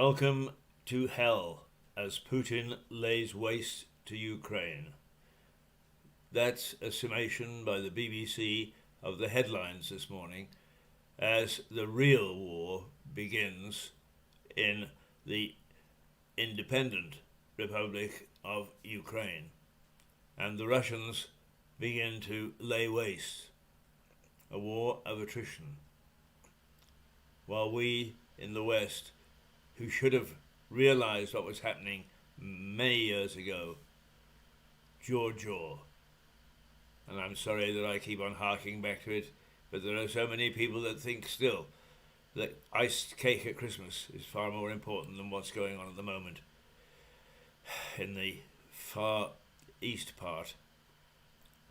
Welcome to hell as Putin lays waste to Ukraine. That's a summation by the BBC of the headlines this morning as the real war begins in the independent Republic of Ukraine and the Russians begin to lay waste, a war of attrition, while we in the West, who should have realized what was happening many years ago, jaw. And I'm sorry that I keep on harking back to it, but there are so many people that think still that iced cake at Christmas is far more important than what's going on at the moment in the far east part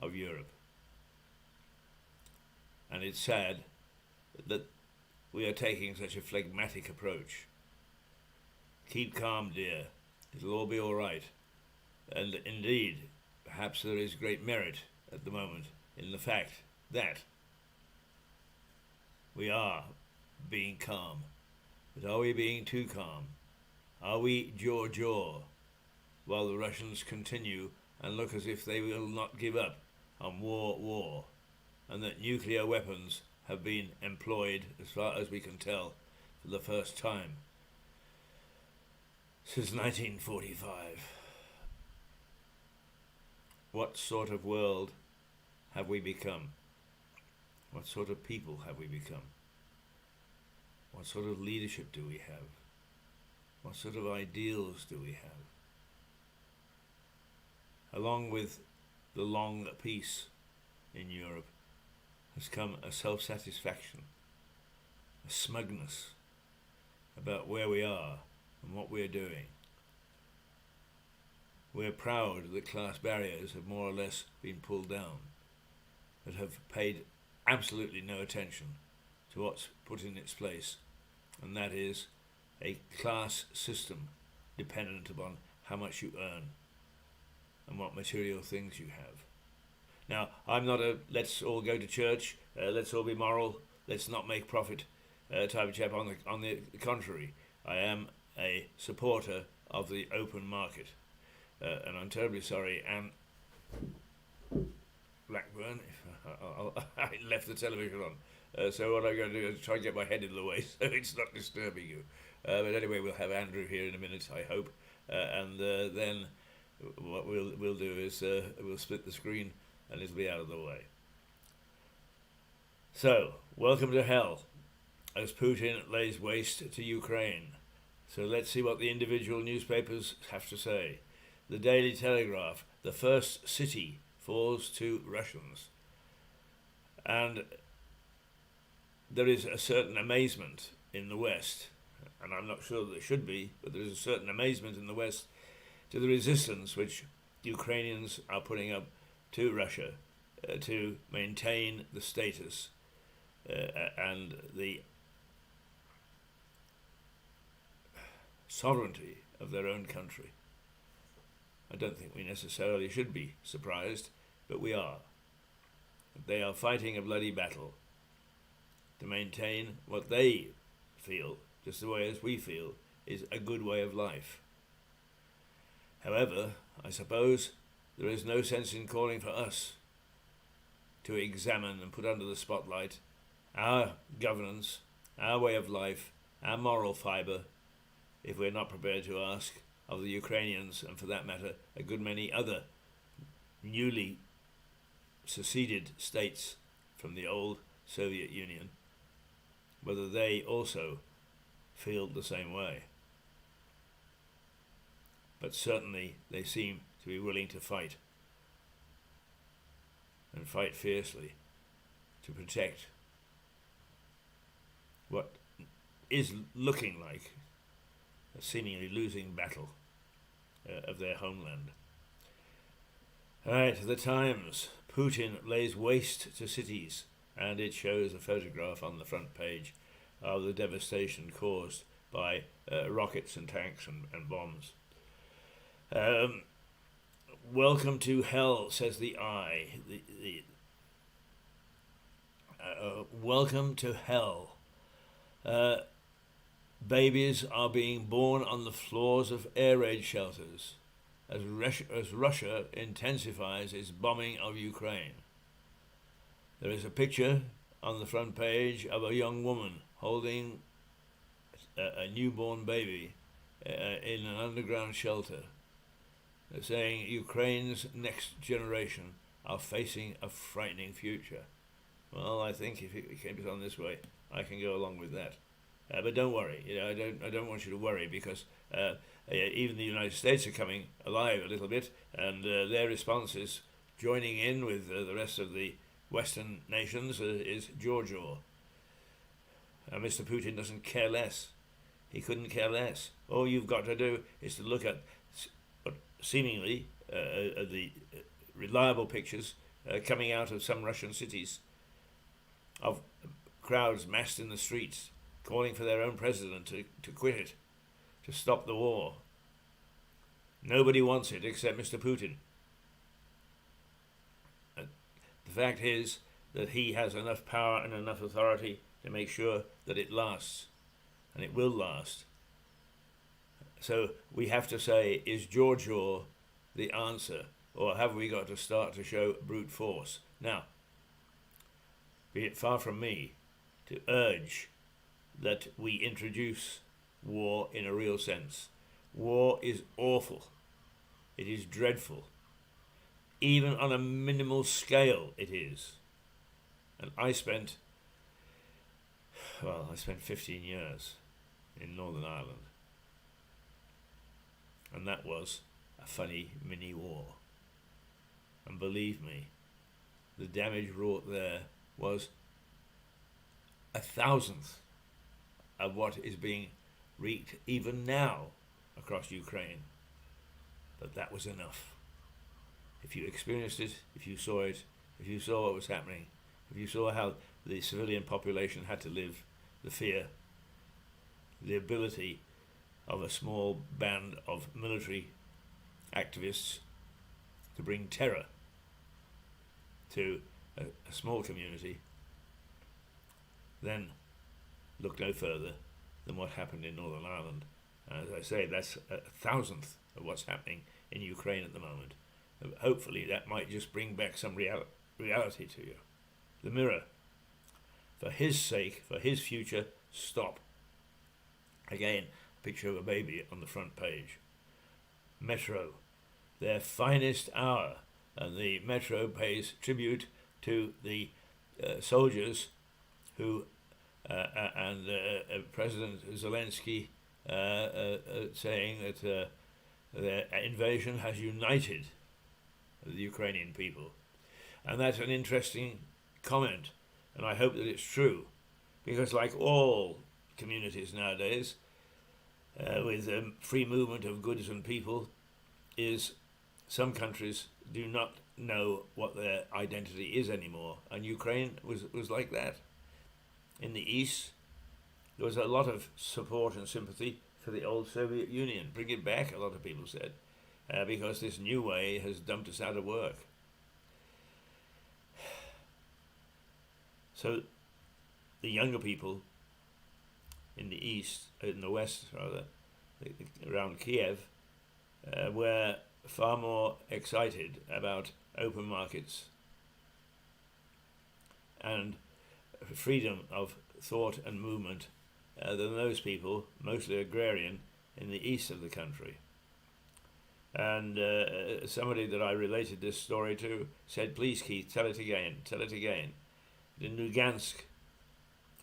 of Europe. And it's sad that we are taking such a phlegmatic approach. Keep calm, dear. It'll all be all right. And indeed, perhaps there is great merit at the moment in the fact that we are being calm. But are we being too calm? Are we jaw while the Russians continue and look as if they will not give up on war, and that nuclear weapons have been employed, as far as we can tell, for the first time since 1945. What sort of world have we become? What sort of people have we become? What sort of leadership do we have? What sort of ideals do we have? Along with the long peace in Europe has come a self-satisfaction, a smugness about where we are and what we're doing. We're proud that class barriers have more or less been pulled down, that have paid absolutely no attention to what's put in its place, and that is a class system dependent upon how much you earn and what material things you have. Now, I'm not a let's all go to church, let's all be moral, let's not make profit type of chap. On the contrary, I am a supporter of the open market. And I'm terribly sorry, Anne Blackburn, I left the television on. So what I'm going to do is try and get my head in the way so it's not disturbing you. But anyway, we'll have Andrew here in a minute, I hope. And then what we'll do is we'll split the screen and it'll be out of the way. So, welcome to hell as Putin lays waste to Ukraine. So let's see what the individual newspapers have to say. The Daily Telegraph: the first city falls to Russians. And there is a certain amazement in the West, and I'm not sure that there should be, but there is a certain amazement in the West to the resistance which Ukrainians are putting up to Russia to maintain the status and the sovereignty of their own country. I don't think we necessarily should be surprised, but we are. They are fighting a bloody battle to maintain what they feel, just the way as we feel, is a good way of life. However, I suppose there is no sense in calling for us to examine and put under the spotlight our governance, our way of life, our moral fibre, if we're not prepared to ask of the Ukrainians, and for that matter, a good many other newly seceded states from the old Soviet Union, whether they also feel the same way. But certainly they seem to be willing to fight, and fight fiercely, to protect what is looking like a seemingly losing battle of their homeland. Right, the Times: Putin lays waste to cities, and it shows a photograph on the front page of the devastation caused by rockets and tanks and bombs. Welcome to hell, says the Eye. Welcome to hell. Babies are being born on the floors of air raid shelters as Russia intensifies its bombing of Ukraine. There is a picture on the front page of a young woman holding a newborn baby in an underground shelter. They're saying Ukraine's next generation are facing a frightening future. Well, I think if it keeps on this way, I can go along with that. But don't worry. I don't want you to worry, because even the United States are coming alive a little bit, and their response is joining in with the rest of the Western nations is jaw. Mr. Putin doesn't care less. He couldn't care less. All you've got to do is to look at seemingly the reliable pictures coming out of some Russian cities of crowds massed in the streets calling for their own president to quit it, to stop the war. Nobody wants it except Mr. Putin. The fact is that he has enough power and enough authority to make sure that it lasts, and it will last. So we have to say, is jaw the answer, or have we got to start to show brute force? Now, be it far from me to urge that we introduce war in a real sense. War is awful. It is dreadful. Even on a minimal scale, it is. And I spent 15 years in Northern Ireland. And that was a funny mini war. And believe me, the damage wrought there was 1,000th of what is being wreaked even now across Ukraine. But that was enough. If you experienced it, if you saw it, if you saw what was happening, if you saw how the civilian population had to live, the fear, the ability of a small band of military activists to bring terror to a small community, then look no further than what happened in Northern Ireland. As I say, that's 1,000th of what's happening in Ukraine at the moment. Hopefully that might just bring back some reality to you. The Mirror. For his sake, for his future, stop. Again, picture of a baby on the front page. Metro. Their finest hour. And the Metro pays tribute to the soldiers who and President Zelensky saying that their invasion has united the Ukrainian people. And that's an interesting comment, and I hope that it's true, because like all communities nowadays, with free movement of goods and people, is some countries do not know what their identity is anymore, and Ukraine was like that. In the East, there was a lot of support and sympathy for the old Soviet Union. Bring it back, a lot of people said, because this new way has dumped us out of work. So the younger people in the East, in the West rather, around Kiev, were far more excited about open markets and freedom of thought and movement than those people, mostly agrarian, in the east of the country. And somebody that I related this story to said, "Please, Keith, tell it again, tell it again." In Lugansk,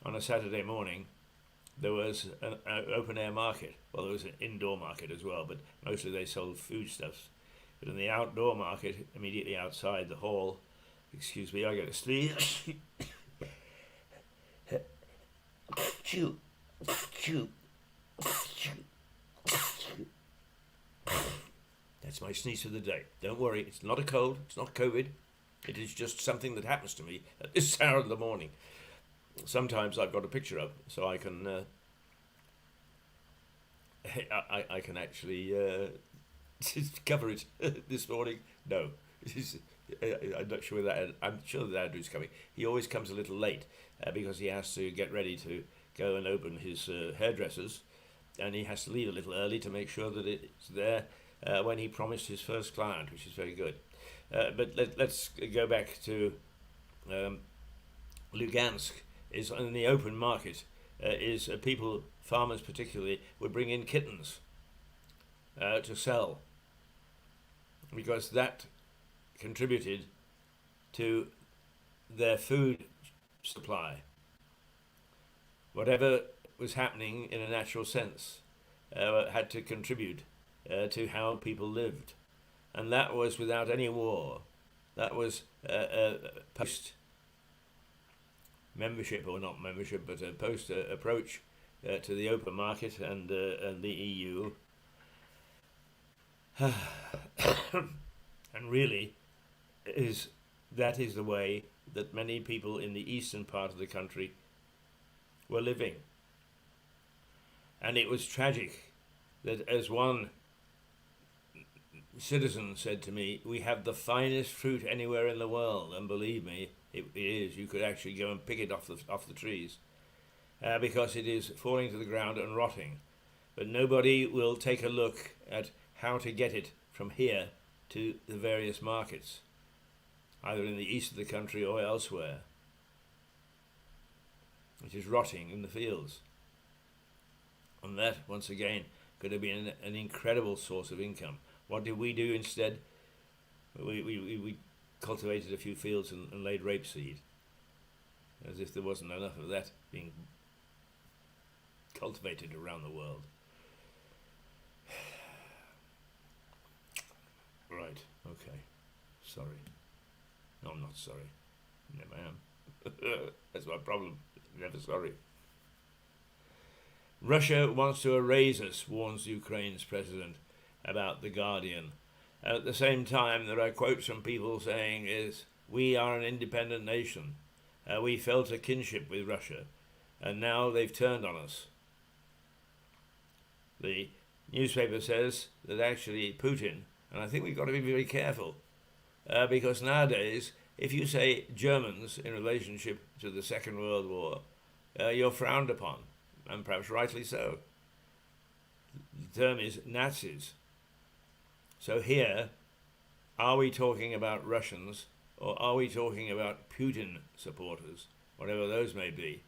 on a Saturday morning, there was an open-air market. Well, there was an indoor market as well, but mostly they sold foodstuffs. But in the outdoor market, immediately outside the hall, excuse me, I got to sneeze. That's my sneeze of the day. Don't worry, it's not a cold, it's not COVID. It is just something that happens to me at this hour of the morning. Sometimes I've got a picture up, so I can I can actually cover it this morning. No, I'm not sure that. I'm sure that Andrew's coming. He always comes a little late because he has to get ready to go and open his hairdressers and he has to leave a little early to make sure that it's there when he promised his first client, which is very good. But let's go back to Lugansk. Is in the open market. People, farmers particularly, would bring in kittens to sell, because that contributed to their food supply. Whatever was happening in a natural sense had to contribute to how people lived. And that was without any war. That was post membership, or not membership, but a post approach to the open market and the EU. And really, that is the way that many people in the eastern part of the country were living. And it was tragic that, as one citizen said to me, we have the finest fruit anywhere in the world, and believe me, it is. You could actually go and pick it off the trees because it is falling to the ground and rotting. But nobody will take a look at how to get it from here to the various markets, either in the east of the country or elsewhere. It is rotting in the fields. And that, once again, could have been an incredible source of income. What did we do instead? We cultivated a few fields and laid rapeseed, as if there wasn't enough of that being cultivated around the world. Right, okay. Sorry. No, I'm not sorry. Never am. That's my problem. Never sorry. Russia wants to erase us, warns Ukraine's president about The Guardian. At the same time, there are quotes from people saying we are an independent nation. We felt a kinship with Russia, and now they've turned on us. The newspaper says that actually Putin, and I think we've got to be very careful, because nowadays, if you say Germans in relationship to the Second World War, you're frowned upon, and perhaps rightly so. The term is Nazis. So here, are we talking about Russians, or are we talking about Putin supporters, whatever those may be,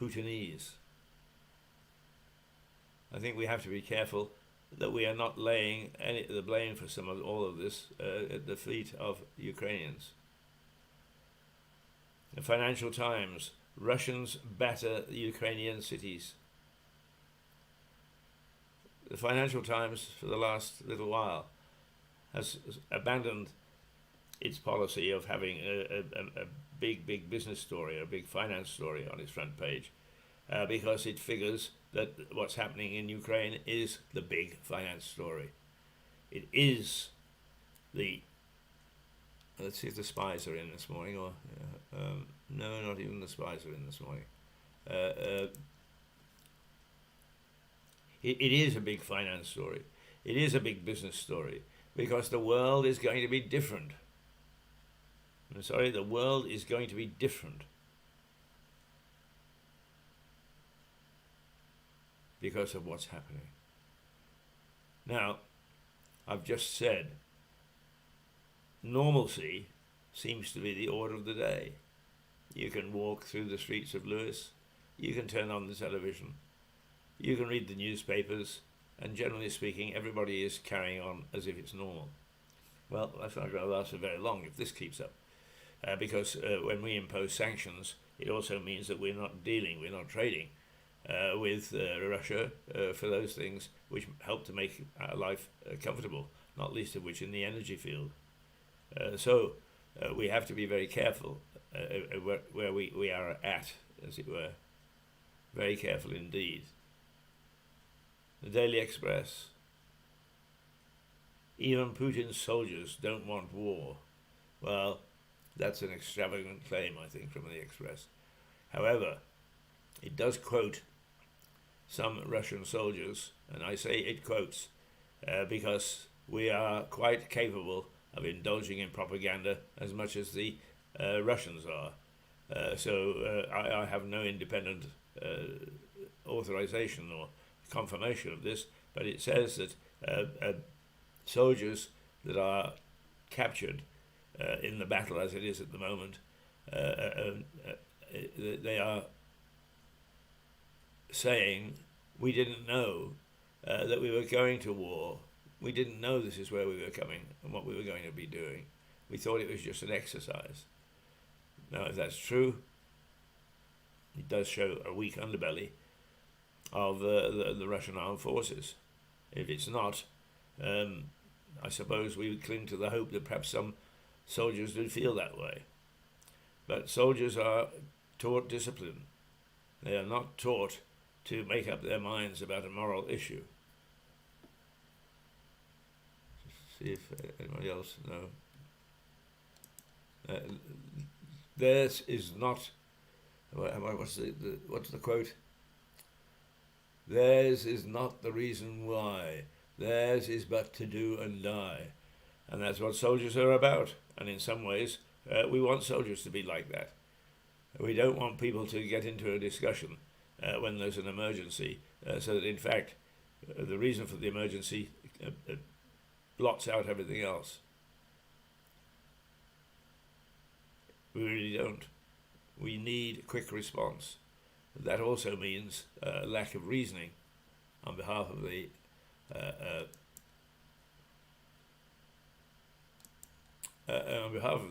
Putinese? I think we have to be careful that we are not laying the blame for all of this at the feet of Ukrainians. The Financial Times: Russians batter the Ukrainian cities. The Financial Times, for the last little while, has abandoned its policy of having a big business story, a big finance story on its front page, because it figures that what's happening in Ukraine is the big finance story. It is the... Let's see if the spies are in this morning, or... no, not even the spies are in this morning. It is a big finance story. It is a big business story, because the world is going to be different. I'm sorry, the world is going to be different because of what's happening. Now, I've just said normalcy seems to be the order of the day. You can walk through the streets of Lewis, you can turn on the television, you can read the newspapers, and generally speaking, everybody is carrying on as if it's normal. Well, that's not going to last for very long if this keeps up, because when we impose sanctions, it also means that we're not trading with Russia for those things which help to make our life comfortable, not least of which in the energy field. So we have to be very careful where we are at, as it were. Very careful indeed. The Daily Express: even Putin's soldiers don't want war. Well, that's an extravagant claim, I think, from the Express. However, it does quote some Russian soldiers, and I say it quotes because we are quite capable of indulging in propaganda as much as the Russians are. So I have no independent authorization or confirmation of this, but it says that soldiers that are captured in the battle as it is at the moment, they are saying, we didn't know that we were going to war. We didn't know this is where we were coming and what we were going to be doing. We thought it was just an exercise. Now, if that's true, it does show a weak underbelly of the Russian armed forces. If it's not, I suppose we would cling to the hope that perhaps some soldiers do feel that way. But soldiers are taught discipline. They are not taught to make up their minds about a moral issue. See if anybody else knows. Theirs is not. What's the quote? Theirs is not the reason why. Theirs is but to do and die, and that's what soldiers are about. And in some ways, we want soldiers to be like that. We don't want people to get into a discussion when there's an emergency, so that in fact, the reason for the emergency blots out everything else. We really don't. We need a quick response. That also means lack of reasoning on behalf of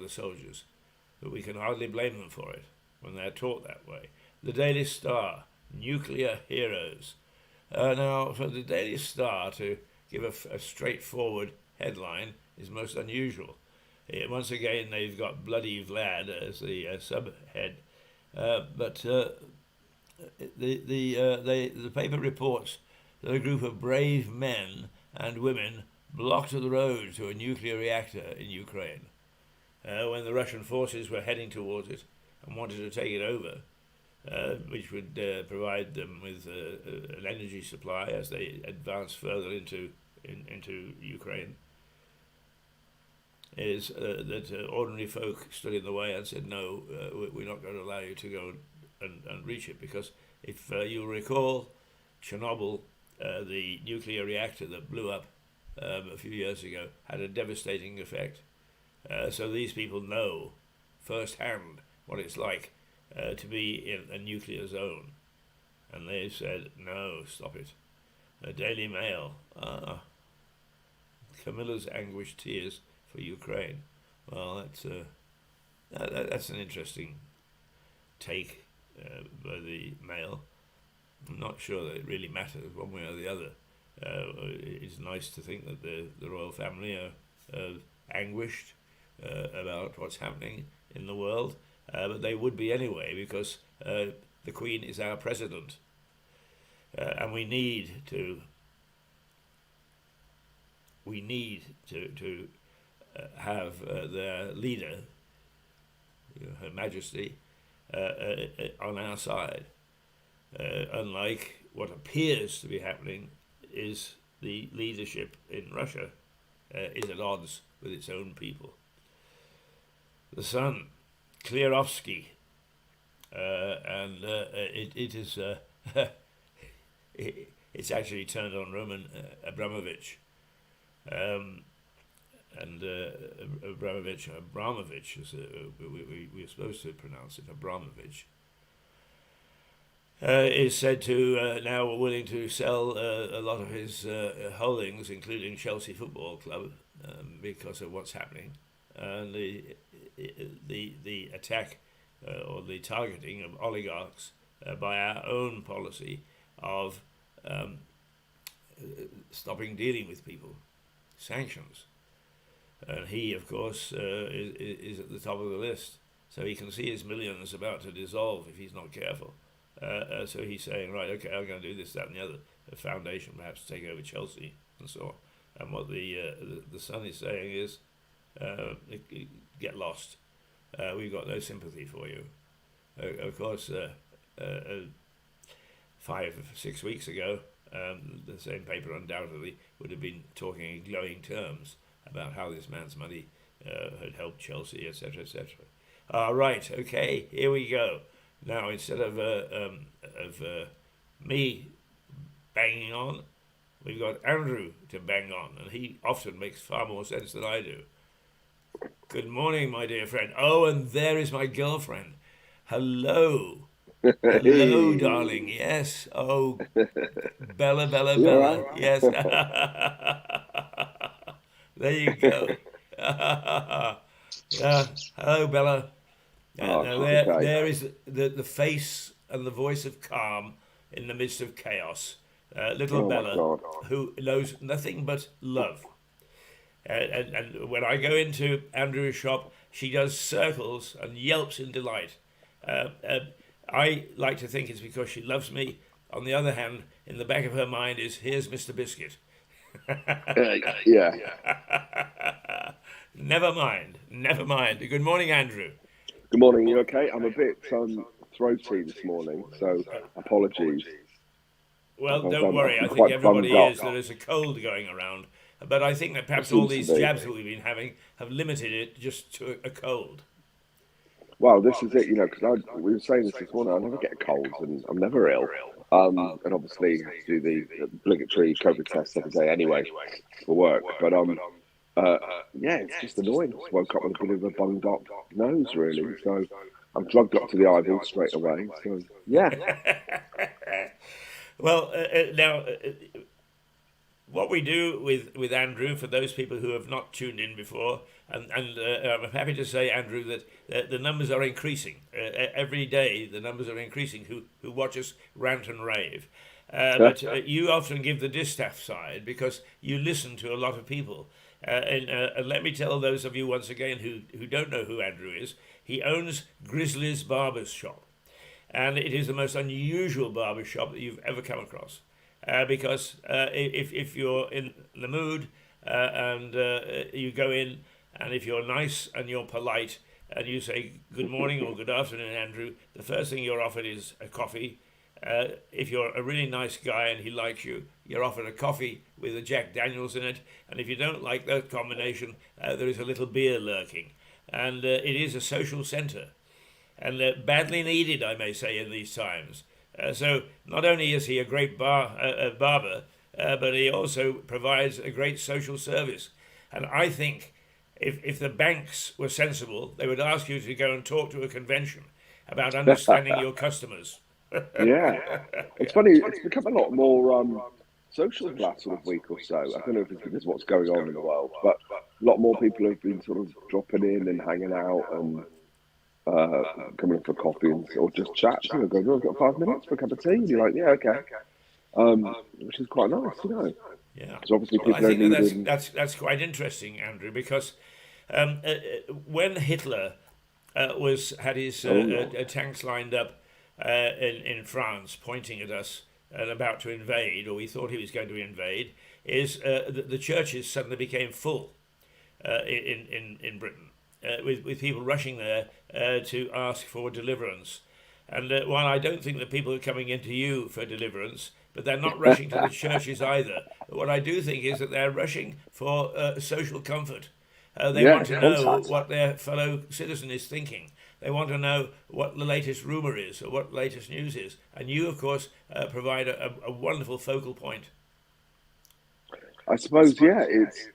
the soldiers, but we can hardly blame them for it when they're taught that way. The Daily Star, nuclear heroes. Now, for the Daily Star to give a straightforward headline is most unusual. Once again, they've got Bloody Vlad as the subhead, but the paper reports that a group of brave men and women blocked the road to a nuclear reactor in Ukraine when the Russian forces were heading towards it and wanted to take it over, which would provide them with an energy supply as they advance further into Ukraine. Is that ordinary folk stood in the way and said, no, we're not going to allow you to go and reach it, because if you'll recall, Chernobyl, the nuclear reactor that blew up a few years ago, had a devastating effect. So these people know firsthand what it's like to be in a nuclear zone. And they said, no, stop it. Daily Mail, Camilla's anguished tears for Ukraine. Well, that's an interesting take by the Mail. I'm not sure that it really matters one way or the other. It's nice to think that the royal family are anguished about what's happening in the world, but they would be anyway, because the Queen is our president, and we need to have their leader, Her Majesty, on our side. Unlike what appears to be happening, is the leadership in Russia is at odds with its own people. The Sun, Klyarovsky, and it is it's actually turned on Roman Abramovich. And Abramovich, as we are supposed to pronounce it, Abramovich, is said to now willing to sell a lot of his holdings, including Chelsea Football Club, because of what's happening, and the attack or the targeting of oligarchs by our own policy of stopping dealing with people, sanctions. And he, of course, is at the top of the list. So he can see his millions about to dissolve if he's not careful. So he's saying, right, okay, I'm going to do this, that, and the other. A foundation, perhaps, to take over Chelsea and so on. And what the Sun is saying is, get lost. We've got no sympathy for you. Of course, 5-6 weeks ago, the same paper undoubtedly would have been talking in glowing terms about how this man's money had helped Chelsea, etc., etc. Right, okay, here we go. Now, instead of me banging on. We've got Andrew to bang on, and he often makes far more sense than I do. Good morning, my dear friend. Oh, and there is my girlfriend. Hello. Hello, Hey, darling. Yes. Oh, Bella, Bella, you all Bella. right? Yes. There you go. Yeah. Hello, Bella. Oh, Now she's okay. there is the face and the voice of calm in the midst of chaos. Little Oh my Bella, God. who knows nothing but love. And when I go into Andrew's shop, she does circles and yelps in delight. Uh, uh, I like to think it's because she loves me. On the other hand, in the back of her mind is, here's Mr. Biscuit. Yeah. Never mind, never mind. Good morning, Andrew. Good morning. You okay? I'm a bit throaty this morning, so apologies if Well, I don't sound worry. I I'm think quite bunged everybody up. is. There is a cold going around. But I think that It perhaps all seems to these be. jabs that we've been having have limited it just to a cold. Well, this is it, because we were saying this morning. I never get colds, and I'm never ill. And obviously you have to do the obligatory COVID test every day anyway for work. But uh, yeah, it's just annoying. Just woke up with a bit of a bunged up nose, really. So I'm drugged up to the eyeball straight away. So yeah. Well, now, what we do with Andrew, for those people who have not tuned in before, and I'm happy to say, Andrew, that the numbers are increasing. Every day, the numbers are increasing who watch us rant and rave. But you often give the distaff side because you listen to a lot of people. And let me tell those of you once again who don't know who Andrew is, he owns Grizzly's Barber's Shop. And it is the most unusual barber shop that you've ever come across. Because if you're in the mood and you go in, and if you're nice and you're polite, and you say good morning or good afternoon, Andrew, the first thing you're offered is a coffee. If you're a really nice guy and he likes you, you're offered a coffee with a Jack Daniels in it. And if you don't like that combination, there is a little beer lurking. And it is a social centre. And badly needed, I may say, in these times. So not only is he a great barber, but he also provides a great social service. And I think if the banks were sensible, they would ask you to go and talk to a convention about understanding your customers. Yeah, it's funny. It's become a lot more social the last sort of week or so. I don't know if it's because of what's going on in the world, but a lot more people have been sort of dropping in and hanging out and uh, coming in for coffee or just chat. Going, "Oh, I've got 5 minutes for a cup of tea." And you're like, "Yeah, okay," which is quite nice. Yeah. Because obviously Well, I people are think that needing. that's quite interesting, Andrew, because when Hitler was had his Oh yeah, tanks lined up in France, pointing at us and about to invade, or he thought he was going to invade, is the churches suddenly became full in Britain, with people rushing there to ask for deliverance. And while I don't think that people are coming into you for deliverance, but they're not rushing to the churches either. But what I do think is that they're rushing for social comfort. They yeah, want to know contact. what their fellow citizen is thinking. They want to know what the latest rumour is or what the latest news is. And you, of course, provide a wonderful focal point. I suppose yeah, it's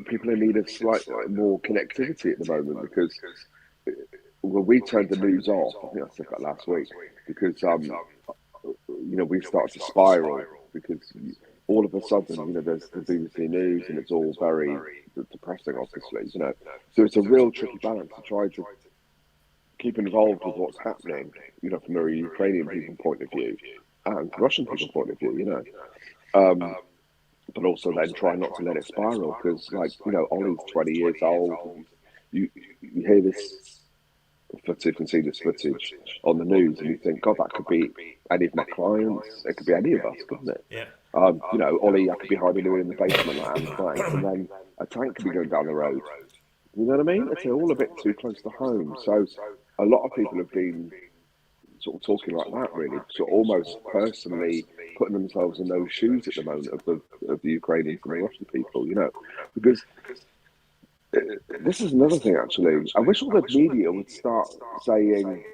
people in need of slight more connectivity at the moment because well, we turned the news off. I think I said that last week because we started to spiral because all of a sudden there's the BBC News and it's all very depressing, obviously. So it's a real tricky balance to try to keep involved with what's happening, from a Ukrainian people point of view and Russian people point of view. Um, but also then try not to let it spiral because, Ollie's 20 years old, and you hear this footage, you can see this footage on the news, and you think, God, that could be any of my clients. It could be any of us, couldn't it? Yeah. Ollie, I could be hiding away in the basement like Anne Frank, and then a tank could be going down the road. You know what I mean? It's all a bit too close to home. So a lot of people have been sort of talking like that, really, sort of almost personally putting themselves in those shoes at the moment of the Ukrainians and the Russian people, because this is another thing, actually. I wish all the media would start saying,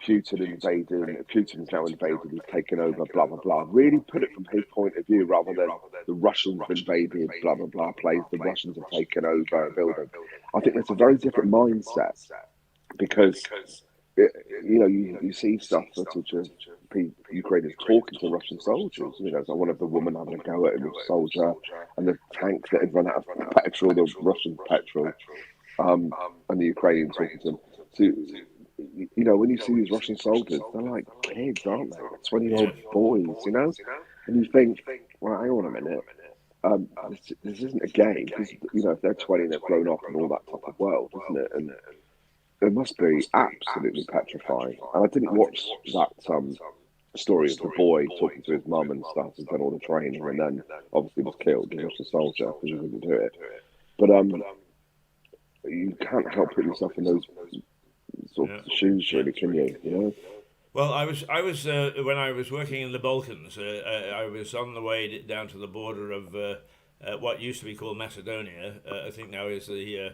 Putin's now invaded, he's taken over, blah, blah, blah. Really put it from his point of view rather than the Russians have invaded, blah, blah, blah, plays the Russians have taken over a building. I think that's a very different mindset because, you see stuff footage of Ukrainians talking to Russian soldiers. So one of the women having a go at him, a soldier, and the tank that had run out of petrol, the Russian petrol, and the Ukrainians talking to them. So, when you see these Russian soldiers, they're like kids, aren't they? 20-year-old boys, And you think, well, hang on a minute. This isn't a game because, if they're 20, they've grown up in all that type of world, isn't it? And it must be absolutely petrifying. And I didn't watch that story of the boy talking to his mum and stuff. He's done all the training and then obviously was killed. He was a soldier because he wouldn't do it. But you can't help putting yourself in those sort of shoes, really, can you? Well, I was when I was working in the Balkans. I was on the way down to the border of what used to be called Macedonia. I think now is the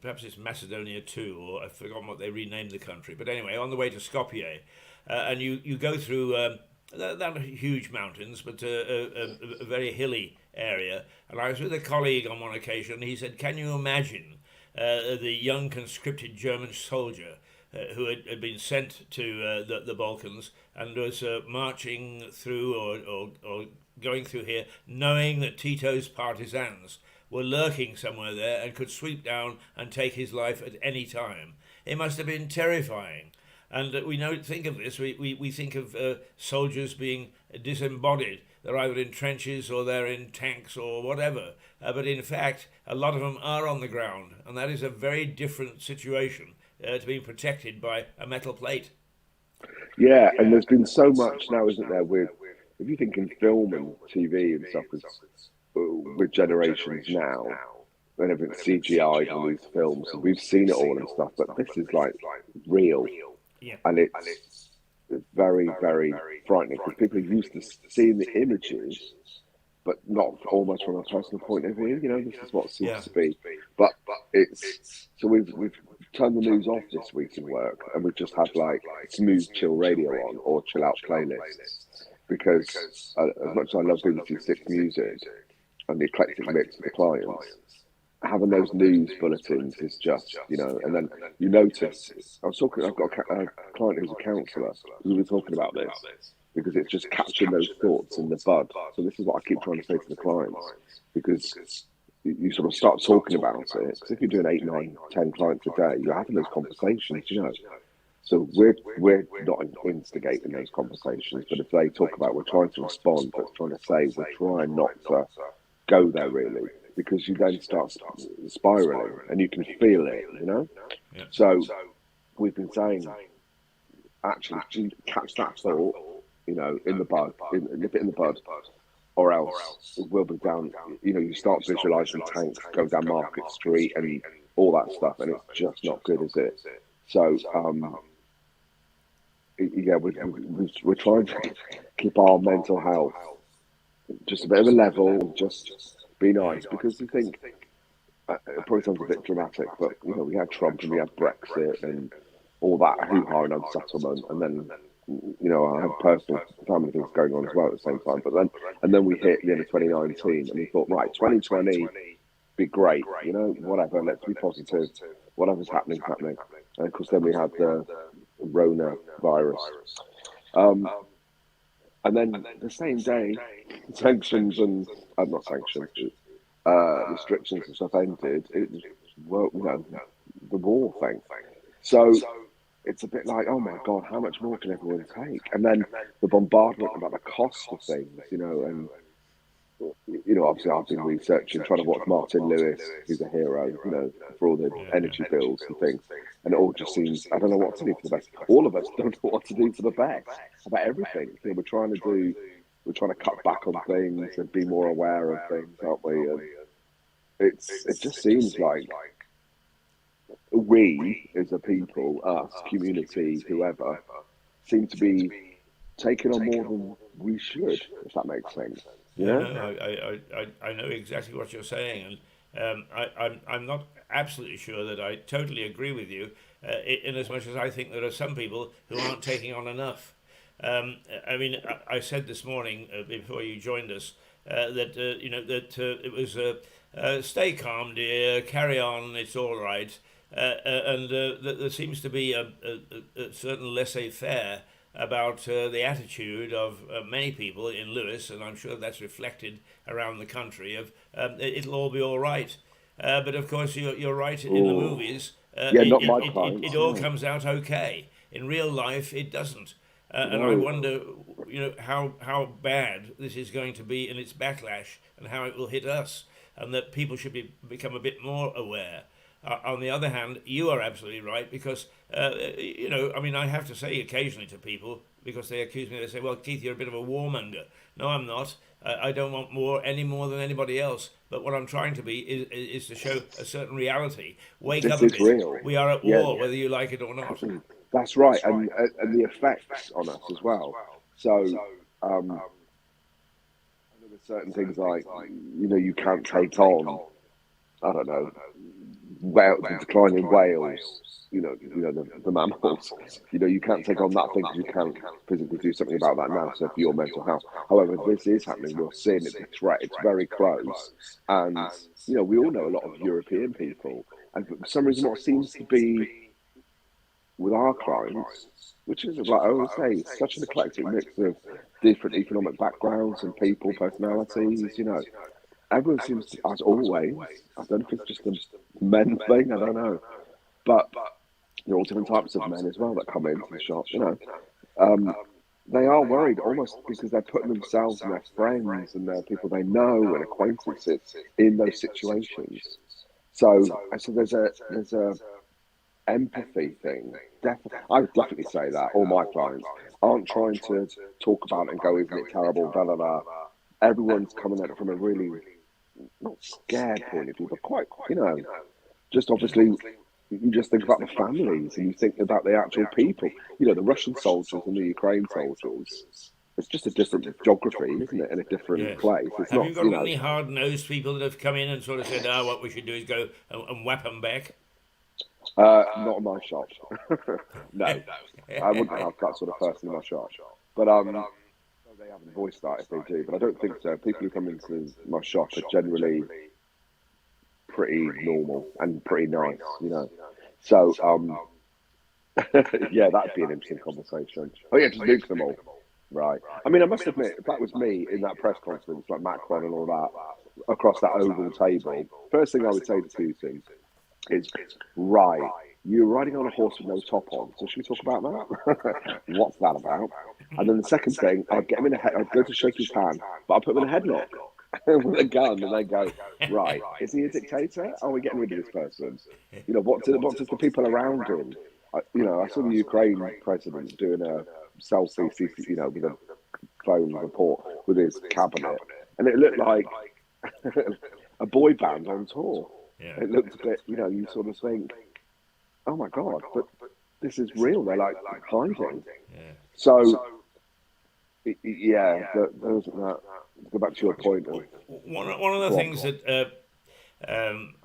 perhaps it's Macedonia 2, or I've forgotten what they renamed the country. But anyway, on the way to Skopje, and you go through not huge mountains, but a very hilly area. And I was with a colleague on one occasion. He said, "Can you imagine the young conscripted German soldier who had been sent to the Balkans and was marching through or going through here, knowing that Tito's partisans were lurking somewhere there and could sweep down and take his life at any time? It must have been terrifying." And we don't think of this. We think of soldiers being disembodied. They're either in trenches or they're in tanks or whatever. But in fact, a lot of them are on the ground. And that is a very different situation to being protected by a metal plate. Yeah, and there's been so much now, isn't there, if you think in film and TV and stuff, with generations now, and everything's CGI'd in these films, and we've seen it all and stuff, but this is like real. Yeah. And it's very, very frightening because people are used to seeing the images, but not almost from a personal point of view. This is what seems to be. But so we've turned the news off this week in work, and we've just had like smooth chill radio on or chill out playlists because as much as I love BBC Six music and the eclectic mix of the clients, having those news bulletins is just, and then you notice, I've got a client who's a counsellor, we were talking about this, because it's just capturing those thoughts in the bud. So this is what I keep trying to say to the clients, because you sort of start talking about it, because if you're doing 8, 9, 10 clients a day, you're having those conversations, So we're not instigating those conversations, but if they talk about we're trying to respond, but trying to say we're trying not to go there really, because you then start spiraling and you can feel it, Yeah. So we've been saying, actually, catch that thought, in the bud, nip it in the bud, or else it will be down. You start visualising tanks go down Market Street and all that stuff, and it's just not good, is it? So, we're trying to keep our mental health just a bit of a level, just be nice, because you think it probably sounds a bit dramatic, but we had Trump and we had Brexit and all that hoo-ha and unsettlement, and then I had personal family things going on as well at the same time. But then we hit the end of 2019, and we thought, right, 2020 be great, whatever, let's be positive, whatever's happening. And of course, then we had the Rona virus. And then the same day, sanctions and not sanctions, restrictions and stuff ended. It was, the war thing. So it's a bit like, oh my God, how much more can everyone take? And then the bombardment about the cost of things, and obviously I've been researching, trying to watch Martin Lewis, who's a hero, for all the energy bills and things. And it all just seems, I don't know what to do for the best. All of us don't know what to do for the best about everything. We're trying to cut back on things and be more aware of things, aren't we? And it just seems like we, as a people, us, community, whoever, seem to be taking on more than we should, if that makes sense. I know exactly what you're saying, and I'm not absolutely sure that I totally agree with you. in as much as I think there are some people who aren't taking on enough. I mean, I said this morning before you joined us that it was stay calm, dear, carry on, it's all right, and that there seems to be a certain laissez-faire about the attitude of many people in Lewis, and I'm sure that's reflected around the country. Of it'll all be all right, but of course you're right. In the movies, not my clients. It all comes out okay. In real life, it doesn't. And I wonder, how bad this is going to be in its backlash and how it will hit us, and that people should become a bit more aware. On the other hand, you are absolutely right because, I mean, I have to say occasionally to people, because they accuse me, they say, well, Keith, you're a bit of a warmonger. No, I'm not. I don't want more any more than anybody else. But what I'm trying to be is to show a certain reality. Wake up a bit. Real. We are at war, whether you like it or not. That's right, and the effects on us as well. So, there are certain things like, you can't take on, I don't know, the decline in whales. The mammals. You can't take on that thing because you can't physically do something about that now. So for your mental health. However, this is happening. We're seeing it's a threat. It's very close, and we all know a lot of European people, and for some reason, what seems to be with our clients, which is like I always say, it's such an eclectic mix of different economic backgrounds and people, personalities. Everyone seems to, as always, I don't know if it's just a men thing, I don't know, but there are all different types of men as well that come into the shop. They are worried almost because they're putting themselves and their friends and their people they know and acquaintances in those situations. So there's a empathy thing. I would definitely say that all my clients aren't trying to talk about it and go, isn't it terrible, blah, blah, blah. Everyone's coming at it from a really, not scared point of view, but quite, just obviously, you just think about the families and you think about the actual people. The Russian soldiers and the Ukraine soldiers, it's just a different geography, isn't it, in a different place. It's have not, you got any hard-nosed people that have come in and sort of said, what we should do is go and whap them back? Not in my shop. No, I wouldn't have that sort of person in my shop. But they haven't voiced that if they do. But I don't think so. People who come into my shop are generally pretty normal and pretty nice, So, yeah, that'd be an interesting conversation. Oh yeah, just nuke them all. Right. I mean, I must admit, if that was me in that press conference, like Macron and all that, across that oval table, first thing I would say to Putin is, right, you're riding on a horse with no top on, so should we talk about that? What's that about? And then the second thing, I'd get him in a head, I'd go to shake his hand, but I'd put him in a headlock with a gun, and they go, right, is he a dictator? Are we getting rid of this person? What does the people around him? I saw the Ukraine president doing a selfie, with a phone report with his cabinet, and it looked like a boy band on tour. Yeah. It looked a bit, you sort of think, oh my God, but this is real. They're like hiding. Yeah. So, those that. Go back to your point. One of the things that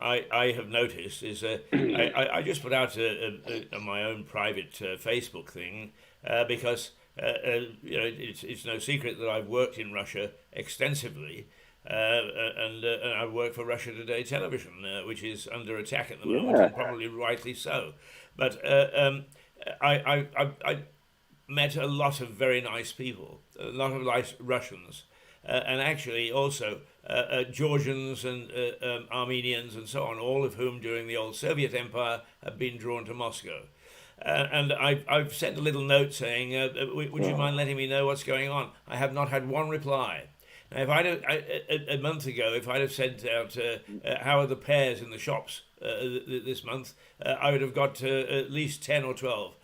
I have noticed is I just put out my own private Facebook thing because it's no secret that I've worked in Russia extensively. And I work for Russia Today television, which is under attack at the moment, and probably rightly so. But I met a lot of very nice people, a lot of nice Russians, and actually also Georgians and Armenians and so on, all of whom during the old Soviet Empire have been drawn to Moscow. And I've sent a little note saying, would you mind letting me know what's going on? I have not had one reply. Now, if a month ago, if I'd have sent out how are the pears in the shops this month, I would have got at least 10 or 12.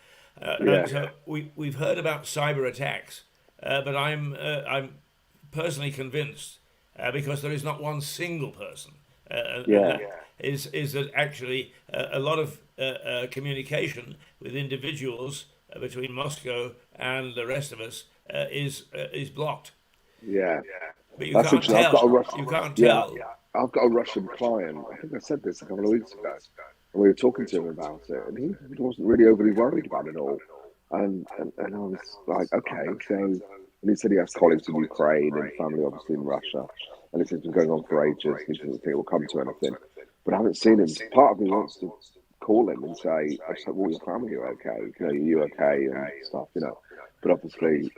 So we've heard about cyber attacks, but I'm personally convinced, because there is not one single person, is that actually a lot of communication with individuals between Moscow and the rest of us is blocked. Yeah. But you can't tell. You can't tell. I've got a Russian client. I think I said this a couple of weeks ago. And we were talking to him about it, and he wasn't really overly worried about it all. And I was like, okay, so. And he said he has colleagues in Ukraine and family, obviously, in Russia. And this has been going on for ages. He doesn't think it will come to anything. But I haven't seen him. Part of me wants to call him and say, well, your family are okay. You know, are you okay and stuff, you know. But obviously,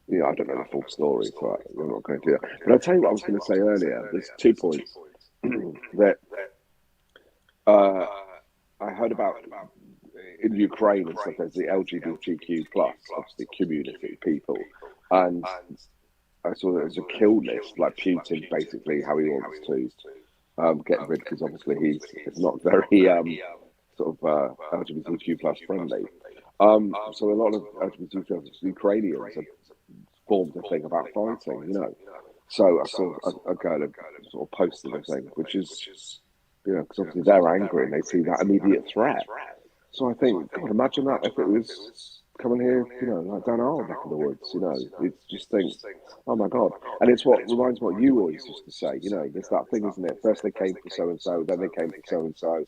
you know, I don't know the full story, so I'm not going to do that. But I'll tell you what I was going to say earlier. There's 2 points that I heard about in Ukraine and stuff. There's the LGBTQ plus, obviously, community people. And I saw that there was a kill list, like Putin, basically, how he wants to get rid, because obviously he's not very sort of LGBTQ plus friendly. So a lot of LGBTQ Ukrainians have formed a thing about fighting, you know. So I saw a girl sort of posted a thing, which is, you know, because obviously they're angry and they see that immediate threat. So I think, God, imagine that if it was coming here, you know, like down our neck of the woods, you know, you just think, oh my God. And it's what reminds what you always used to say, you know, there's that thing, isn't it? First they came for so-and-so, then they came for so-and-so,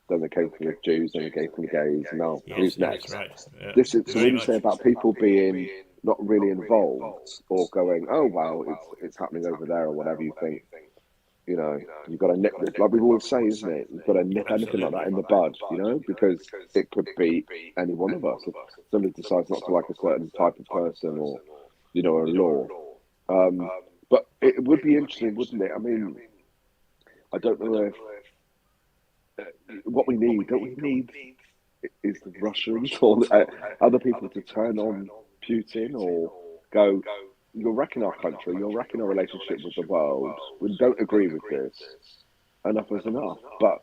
then they came for the Jews, then they came for the gays, and now who's next? Right. Yeah. This is, so when you say about people being not really involved or going, oh, well, it's happening over there or whatever, you think, you know, you've got to nip it, like we always say, isn't it? You've got to nip anything like that in the bud, you know, because it could be any one of us. If somebody decides not to like a certain type of person or, you know, a law. But it would be interesting, wouldn't it? I mean, I don't know if what we need, don't we need, is the Russians or other people to turn on Putin or go, you're wrecking our country, you're wrecking our relationship with the world, we don't agree with this, enough is enough. But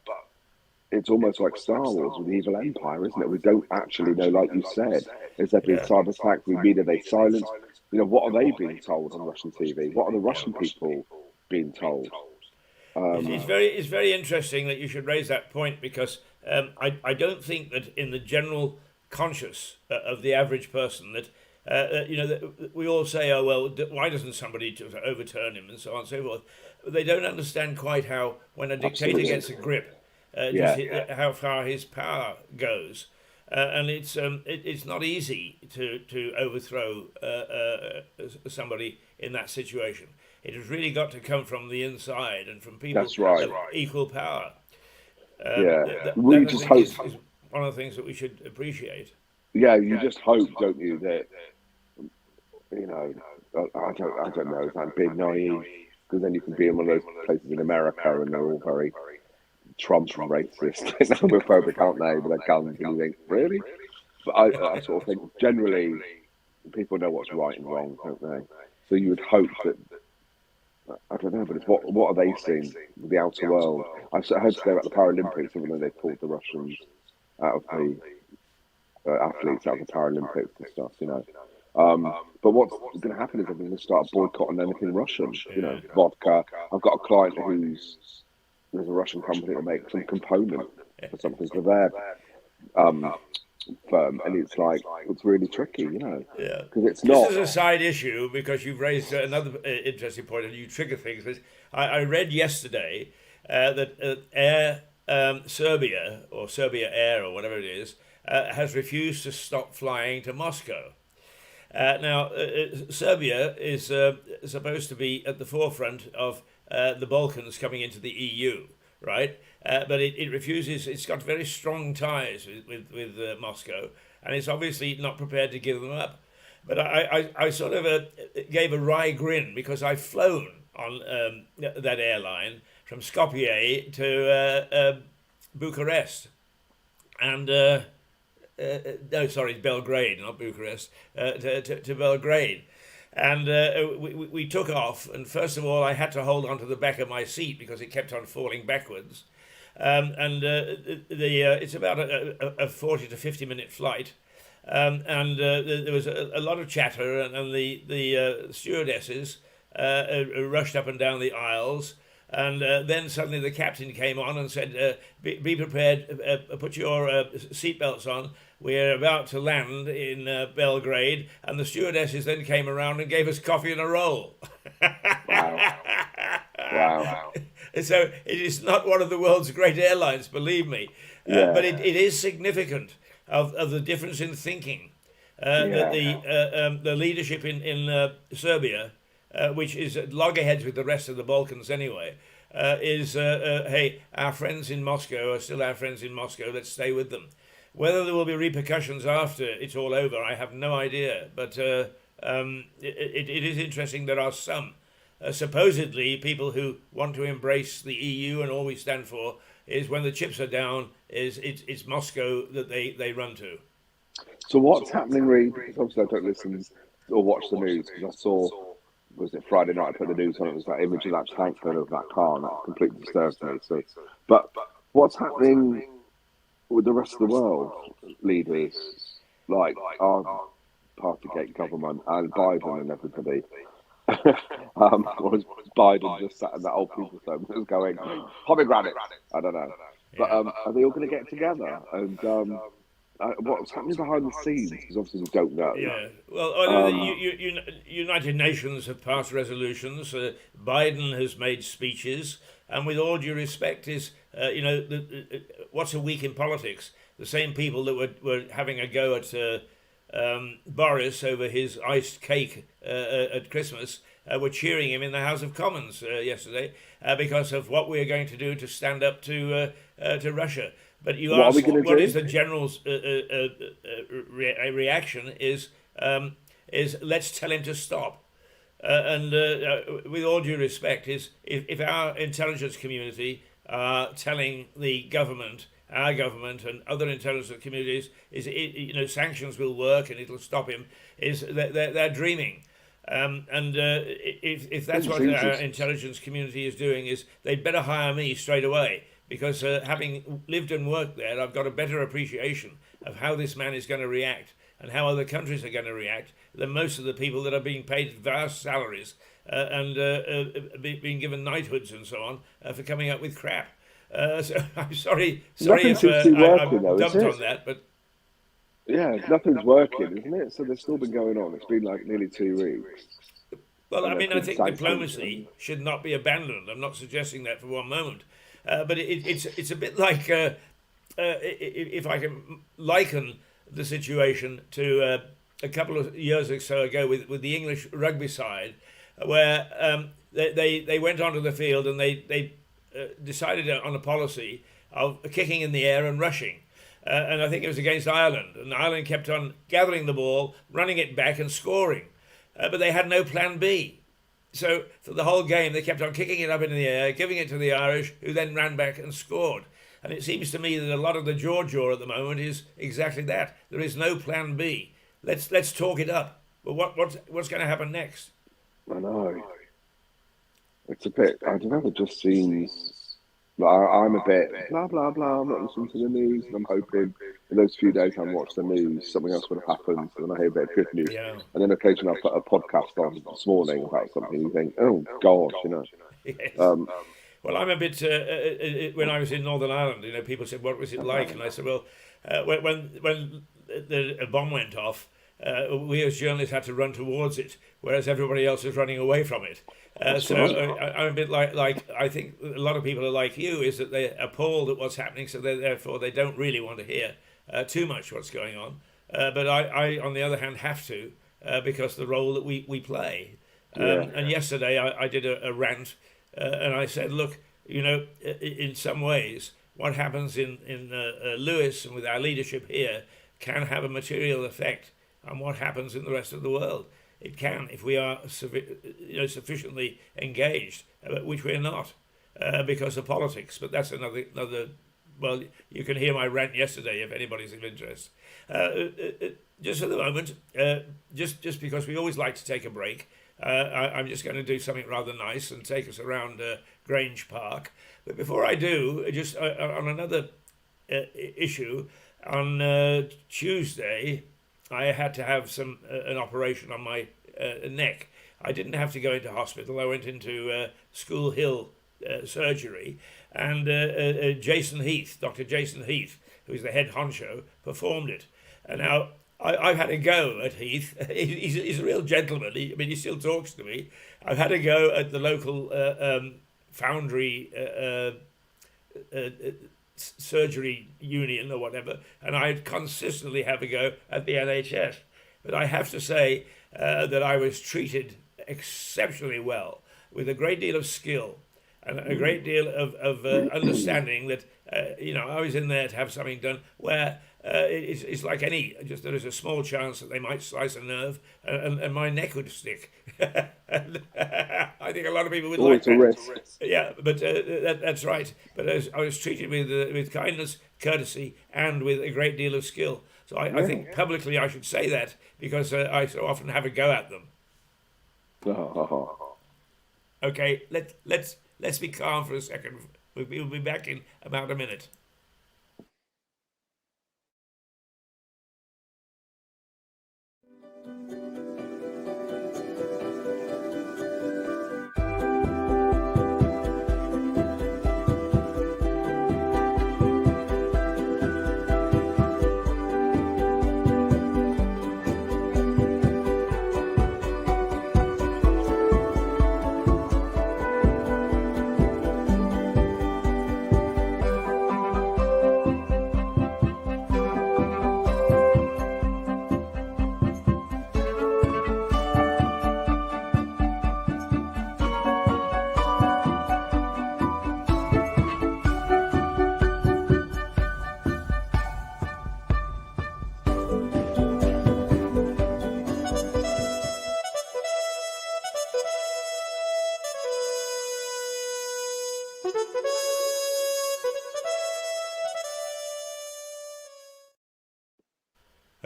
it's almost like Star Wars with the evil empire, isn't it? We don't actually know, like you said, is there been cyber attack, we mean, are they silent? You know, what are they being told on Russian TV? What are the Russian people being told? It's very interesting that you should raise that point, because I don't think that in the general conscious of the average person that you know, we all say, oh well, why doesn't somebody overturn him and so on and so forth. They don't understand quite how, when a dictator gets a grip, how far his power goes, and it's not easy to overthrow somebody in that situation. It has really got to come from the inside and from people of equal power. We just hope is one of the things that we should appreciate. Yeah, you just hope, don't you, that, you know, I don't know, it's like being naive, because then you can be in one of those places in America and they're all very Trump and racist and homophobic, aren't they, with their guns, and you think, really? But I sort of think generally people know what's right and wrong, don't they? So you would hope that, I don't know, but it's what are they seeing with the outer world? I heard today about the Paralympics, even though they pulled the Russians out of the athletes out of the Paralympics and stuff, you know. But what's going to happen is they're going to start boycotting anything Russian, you know, vodka. I've got a client there's a Russian company that makes some component for something for their firm, and it's like, it's really tricky, you know, because it's not. This is a side issue, because you've raised another interesting point, and you trigger things. I read yesterday that Air Serbia, or Serbia Air, or whatever it is, has refused to stop flying to Moscow. Now, Serbia is supposed to be at the forefront of the Balkans coming into the EU, right? But it refuses. It's got very strong ties with Moscow, and it's obviously not prepared to give them up. But I sort of gave a wry grin, because I've flown on that airline from Skopje to Bucharest, and no, sorry, Belgrade, not Bucharest, to Belgrade. And we took off, and first of all, I had to hold on to the back of my seat because it kept on falling backwards. It's about a 40 to 50 minute flight, and there was a lot of chatter, and the stewardesses rushed up and down the aisles. And then suddenly the captain came on and said, be prepared, put your seatbelts on. We're about to land in Belgrade. And the stewardesses then came around and gave us coffee and a roll. Wow. Wow. So it is not one of the world's great airlines, believe me. Yeah. But it is significant of the difference in thinking. That the leadership in Serbia, which is at loggerheads with the rest of the Balkans anyway, is hey, our friends in Moscow are still our friends in Moscow. Let's stay with them. Whether there will be repercussions after it's all over, I have no idea. But it is interesting. There are some supposedly people who want to embrace the EU and all we stand for. Is when the chips are down, it's Moscow that they run to. So what's happening, Reed? Because obviously I don't listen or watch the news, because I saw, was it Friday night, I put the news on, it was that image of that tank going over that car, and that completely disturbs me. So, but what's happening with the rest of the world leaders, like our Partygate government and Biden and everybody? Was Biden just sat in that old people's home and was going, pomegranate? I don't know. But are they all going to get together? And what's happening behind the scenes? Because obviously we don't know. Yeah. Well, United Nations have passed resolutions. Biden has made speeches. And with all due respect, is what's a week in politics? The same people that were having a go at Boris over his iced cake at Christmas were cheering him in the House of Commons yesterday because of what we are going to do to stand up to Russia. But you ask, what is the general's reaction? Is let's tell him to stop. And with all due respect, is if our intelligence community are telling the government, our government, and other intelligence communities, sanctions will work and it'll stop him, is they're dreaming. If that's what our intelligence community is doing, is they'd better hire me straight away. Because having lived and worked there, I've got a better appreciation of how this man is going to react and how other countries are going to react than most of the people that are being paid vast salaries and being given knighthoods and so on for coming up with crap. So I'm sorry if I'm dumped on that, but yeah, nothing's working, isn't it? So there's still been going on. It's been like nearly 2 weeks. Well, I mean, I think diplomacy should not be abandoned. I'm not suggesting that for one moment. But it's a bit like, if I can liken the situation to a couple of years or so ago with the English rugby side, where they went onto the field and they decided on a policy of kicking in the air and rushing. And I think it was against Ireland. And Ireland kept on gathering the ball, running it back and scoring. But they had no plan B. So for the whole game, they kept on kicking it up into the air, giving it to the Irish, who then ran back and scored. And it seems to me that a lot of the jaw at the moment is exactly that. There is no plan B. Let's talk it up. But what's going to happen next? I know. It's a bit, I don't know, it just seems like I'm a bit blah, blah, blah. I'm not listening to the news, and I'm hoping in those few days I watch the news, something else would have happened, and I hear a bit of good news. Yeah. And then occasionally I put a podcast on this morning about something, and you think, oh, gosh, Yes. Well, I'm a bit, when I was in Northern Ireland, people said, what was it like? And I said, well, when the bomb went off, we as journalists had to run towards it, whereas everybody else was running away from it. So I'm a bit like I think a lot of people are like you, is that they're appalled at what's happening, so therefore they don't really want to hear too much what's going on. But I, on the other hand, have to because the role that we play. And yesterday I did a rant, and I said, look, in some ways, what happens in Lewis and with our leadership here can have a material effect on what happens in the rest of the world. It can, if we are sufficiently engaged, which we're not, because of politics. But that's another. Well, you can hear my rant yesterday if anybody's of interest. Just at the moment, just because we always like to take a break, I'm just going to do something rather nice and take us around Grange Park. But before I do, just on another issue, on Tuesday, I had to have an operation on my neck. I didn't have to go into hospital. I went into School Hill surgery, and Jason Heath, Dr. Jason Heath, who is the head honcho, performed it. And now I've had a go at Heath. He's a real gentleman. He still talks to me. I've had a go at the local foundry surgery union or whatever, and I'd consistently have a go at the NHS. But I have to say that I was treated exceptionally well, with a great deal of skill and a great deal of understanding that, I was in there to have something done where it's like any, just there is a small chance that they might slice a nerve and my neck would stick. And, I think a lot of people would like that. Risk. Yeah, but that's right. But I was treated with kindness, courtesy, and with a great deal of skill. So I think publicly I should say that because I so often have a go at them. Okay, let's be calm for a second. We'll be back in about a minute.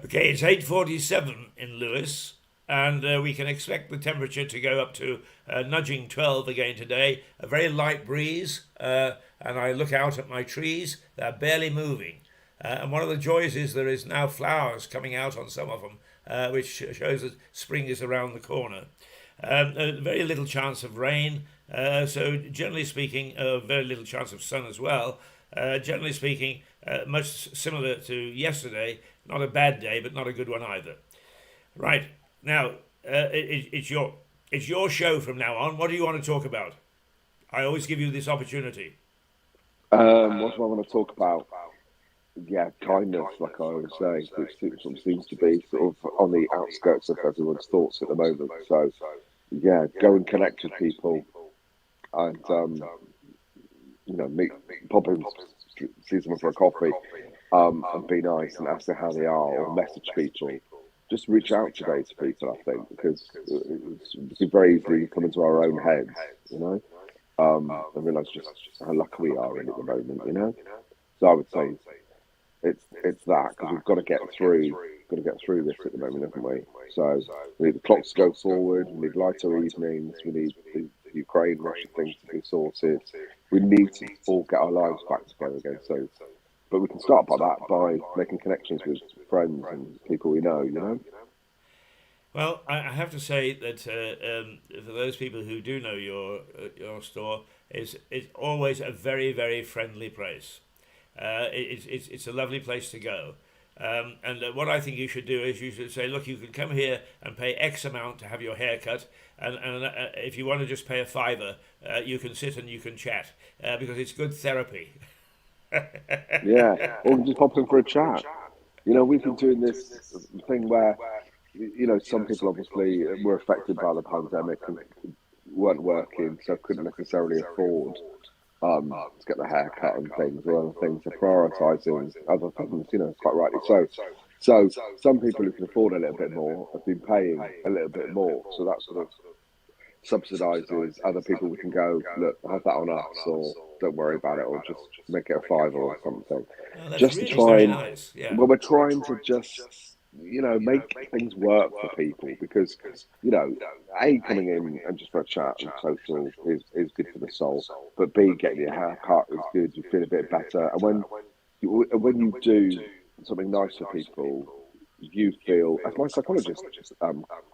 Okay, it's 8:47 in Lewis, and we can expect the temperature to go up to nudging 12 again today. A very light breeze, and I look out at my trees, they're barely moving. And one of the joys is there is now flowers coming out on some of them, which shows that spring is around the corner. Very little chance of rain, so generally speaking, very little chance of sun as well. Generally speaking, much similar to yesterday. Not a bad day, but not a good one either. Right, now, it's your show from now on. What do you want to talk about? I always give you this opportunity. What do I want to talk about? Yeah, kindness, like I was saying, which sort of seems to be sort of on the outskirts of everyone's thoughts at the moment. So, yeah, go and connect with people and, pop in, see someone for a coffee. And be nice and ask them how they are, or message people. Just reach out today to people, I think, because it's very easy to come into our own heads, and realise just how lucky we are in at the moment, So I would say it's that, because we've got to get through this at the moment, haven't we? So we need the clocks to go forward. We need lighter evenings. We need the Ukraine-Russia things to be sorted. We need to all get our lives back together again. But we can start by making connections with friends and people we know, Well, I have to say that for those people who do know your store, it's always a very, very friendly place. It's a lovely place to go. And what I think you should do is you should say, look, you can come here and pay X amount to have your hair cut, and if you want to just pay a $5, you can sit and you can chat, because it's good therapy. Yeah, or just pop in for a chat. We've been doing this thing where, some people obviously were affected by the pandemic and weren't working, so couldn't necessarily afford to get the haircut and things, or other things, are prioritising other things, quite rightly so. So some people who can afford a little bit more have been paying a little bit more, so that sort of subsidises other people. We can go, look, have that on us, or don't worry about it, or just make it a $5 or something. Oh, just really to try and, nice. Yeah. Well, we're trying to just, make things work for people, because, coming in and just for a chat and social is good for the soul, but B, getting your hair cut is good, you feel a bit better, and when you do something nice for people, you feel, as my psychologist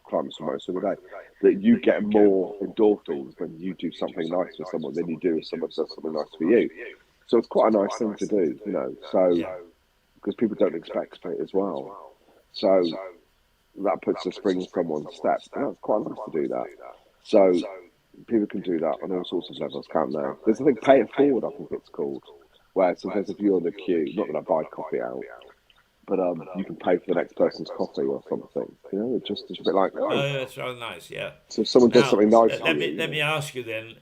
climbs from most of the day, that you get more endorphins when you do something nice for someone than you do if someone does something nice for you. So it's quite a nice thing to do, because people don't expect it as well. So that puts a spring in someone's step, and that's quite nice to do that. So people can do that on all sorts of levels, can't they? There's, I think, Pay It Forward, I think it's called, where sometimes if you're on the queue, not that I buy coffee out, but you can pay for the next person's coffee or something. You know, it's a bit like, Oh, that's rather nice. Yeah. so if someone does Now, something nice for let me ask you then: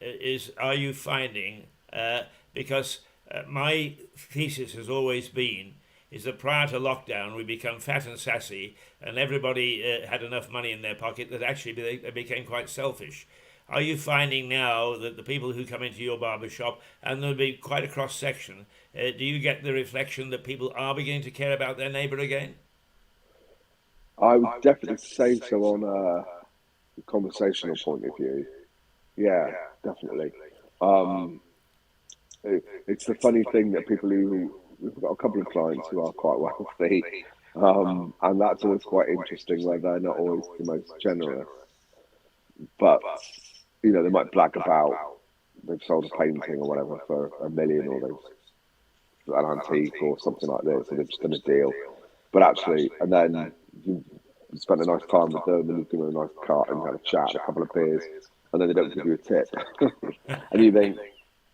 are you finding because my thesis has always been is that prior to lockdown we become fat and sassy, and everybody had enough money in their pocket that actually they became quite selfish. Are you finding now that the people who come into your barber shop, and there'll be quite a cross section, do you get the reflection that people are beginning to care about their neighbour again? I would definitely say so on a conversational point of view. Yeah, definitely. Um, it's the funny thing that people who we've got a couple of clients who are quite wealthy, and that's always quite interesting where they're not always the most generous, but you know they might brag about they've sold a painting or whatever for 1 million, or they've an antique or something like this, or they've just done a deal. But actually, and then you spend a nice time with them, and you give them a nice cart and have a chat, a couple of beers, and then they don't give you a tip, and you think,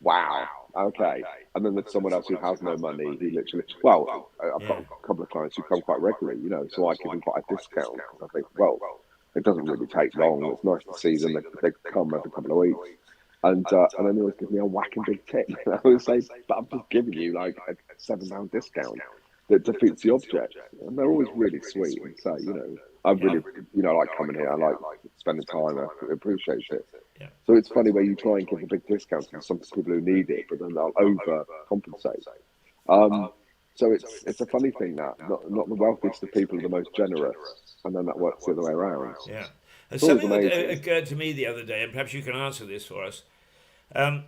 wow, okay. And then there's someone else who has no money who literally, well, I've got a couple of clients who come quite regularly, you know, so I give them quite a discount. I think, well, it doesn't really take long. It's nice to see them. They come every couple of weeks. And then they always give me a whacking big tip. And I always say, but I'm just giving you like a £7 discount that defeats the object. And they're always really sweet and say, you know, I really, you know, I like coming here. I like spending time. I appreciate it. Yeah. So it's funny where you try and give a big discount to some people who need it, but then they'll overcompensate. So it's a funny thing that not the wealthiest of people are the most generous, and then that works the other way around. Yeah. And It's always something that amazing. occurred to me the other day, and perhaps you can answer this for us. I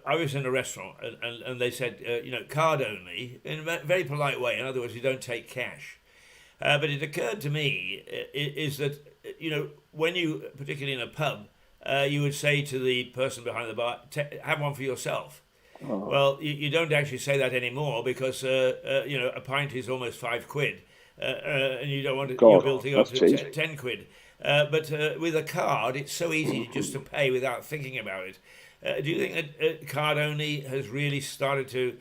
I was in a restaurant and they said, you know, card only, in a very polite way. In other words, you don't take cash. But it occurred to me is that, you know, when you, particularly in a pub, you would say to the person behind the bar, have one for yourself. Oh. Well, you don't actually say that anymore because, you know, a pint is almost £5, and you don't want to, you're building up to 10 quid. But with a card, it's so easy just to pay without thinking about it. Do you think that card only has really started to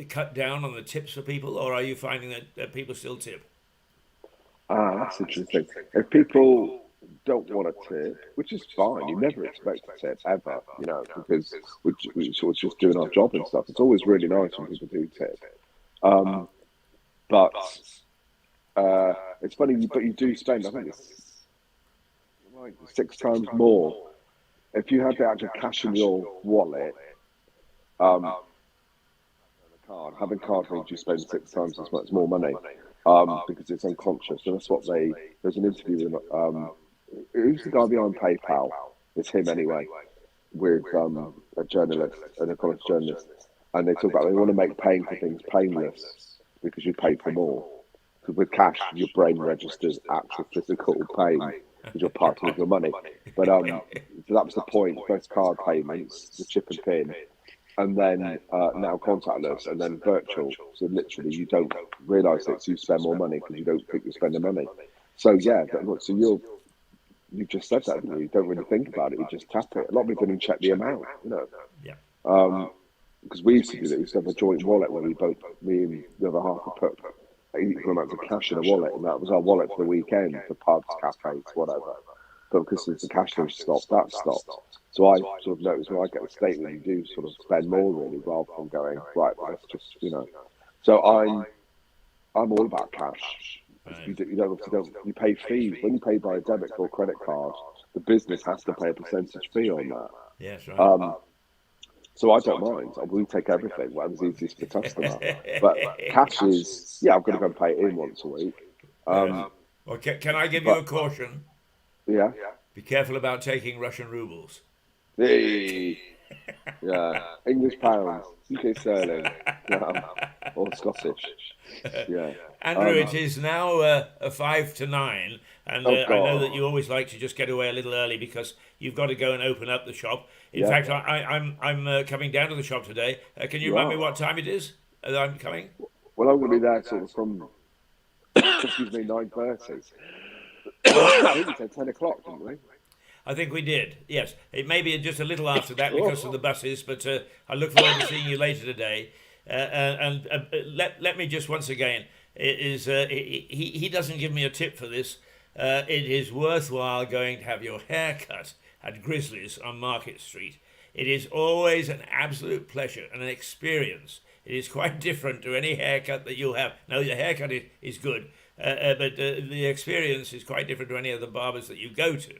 cut down on the tips for people, or are you finding that people still tip? That's interesting. If people don't want a tip, which is fine, you never expect a tip ever, you know, because we're sort of just doing our job and stuff. It's always really nice when people do tip. But it's funny, but you do spend, I think it's like 6 times more. If you had the actual cash in your wallet, having card means you spend 6 times as much more money because it's unconscious. And that's what there's an interview with, who's the guy behind PayPal? It's him anyway, with a journalist, an economist journalist. And they talk about they want to make paying for things painless because you pay for more. Because with cash, your brain registers actual physical pain because you're parting with your money. But so that was the point. First card payments, the chip and pin, and then now contactless, and then virtual. So literally, you don't realise it, so you spend more money because you don't think you're spending money. So yeah, so you just said that, didn't you? You don't really think about it. You just tap it. A lot of people didn't check the amount, you know. Yeah. Because we used to do that. We used to have a joint wallet where me and the other half would put equal amounts of cash in a wallet, and that was our wallet for the weekend for pubs, cafes, whatever. But because the cash flow stopped, that stopped. So I sort of noticed when I get the statement, you do sort of spend more really, rather than going right. Let's just, you know. So I'm all about cash. Right. You pay fees when you pay by a debit or credit card. The business has to pay a percentage fee on that. Yes, right. So I don't mind. We take everything, whatever's easiest for the customer. But cash is, I've got to go and pay it in once a week. Well, can I give you a caution? Yeah. Be careful about taking Russian rubles. Hey. Yeah. English pounds, UK sterling, or Scottish. Yeah. Andrew, it is now 5 to 9, and I know that you always like to just get away a little early because you've got to go and open up the shop. In fact, I'm coming down to the shop today. Can you remind me what time it is that I'm coming? Well, I'm going to be there sort of from 9:30. I think we said 10 o'clock, didn't we? I think we did, yes. It may be just a little after that because of the buses, but I look forward to seeing you later today. Let me just once again, he doesn't give me a tip for this. It is worthwhile going to have your hair cut at Grizzlies on Market Street. It is always an absolute pleasure and an experience. It is quite different to any haircut that you'll have. Now, the haircut is good, but the experience is quite different to any of the barbers that you go to.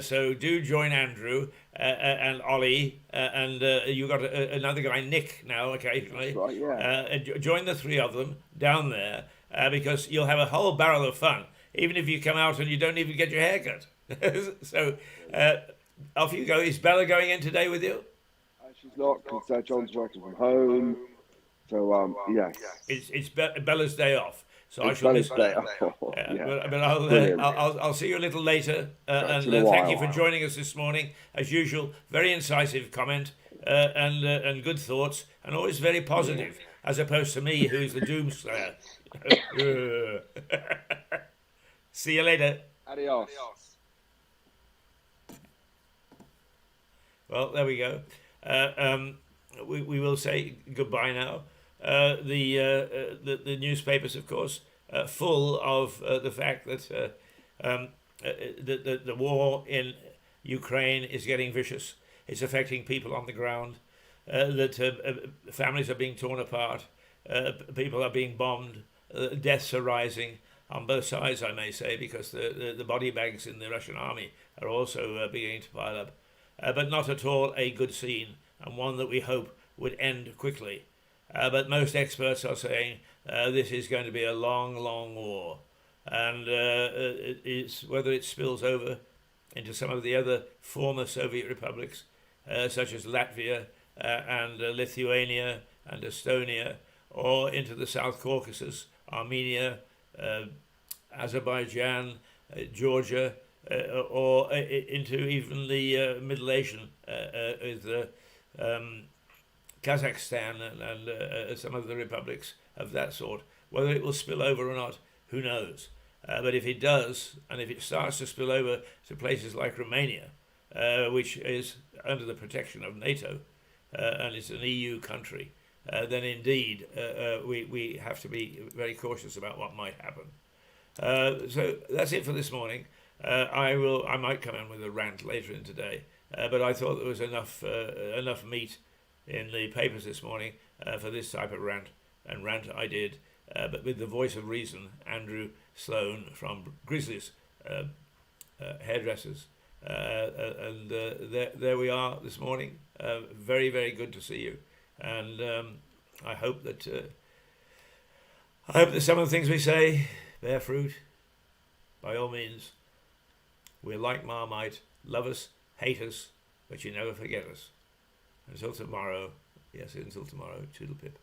So do join Andrew and Ollie, and you've got another guy, Nick, now occasionally. That's right, yeah. Join the three of them down there because you'll have a whole barrel of fun, even if you come out and you don't even get your hair cut. So off you go. Is Bella going in today with you? She's not, because John's working from home. So, yes. It's Bella's day off. So I shall miss that. But I'll see you a little later, and thank you for joining us this morning. As usual, very incisive comment and good thoughts, and always very positive, as opposed to me, who's the doomsayer. See you later. Adios. Well, there we go. We will say goodbye now. The newspapers, of course, full of the fact that the war in Ukraine is getting vicious. It's affecting people on the ground. That families are being torn apart. People are being bombed. Deaths are rising on both sides, I may say, because the body bags in the Russian army are also beginning to pile up. But not at all a good scene, and one that we hope would end quickly. But most experts are saying this is going to be a long, long war. And whether it spills over into some of the other former Soviet republics, such as Latvia and Lithuania and Estonia, or into the South Caucasus, Armenia, Azerbaijan, Georgia, or into even the Middle Asian, with Kazakhstan and some of the republics of that sort. Whether it will spill over or not, who knows? But if it does, and if it starts to spill over to places like Romania, which is under the protection of NATO, and it's an EU country, then indeed we have to be very cautious about what might happen. So that's it for this morning. I might come in with a rant later in today, but I thought there was enough meat in the papers this morning for this type of rant, and rant I did, but with the voice of reason, Andrew Sloan from Grizzlies Hairdressers, and there we are this morning. Very, very good to see you, and I hope that some of the things we say bear fruit. By all means, we're like Marmite. Love us, hate us, but you never forget us. Until tomorrow, yes, until tomorrow, toodle pip.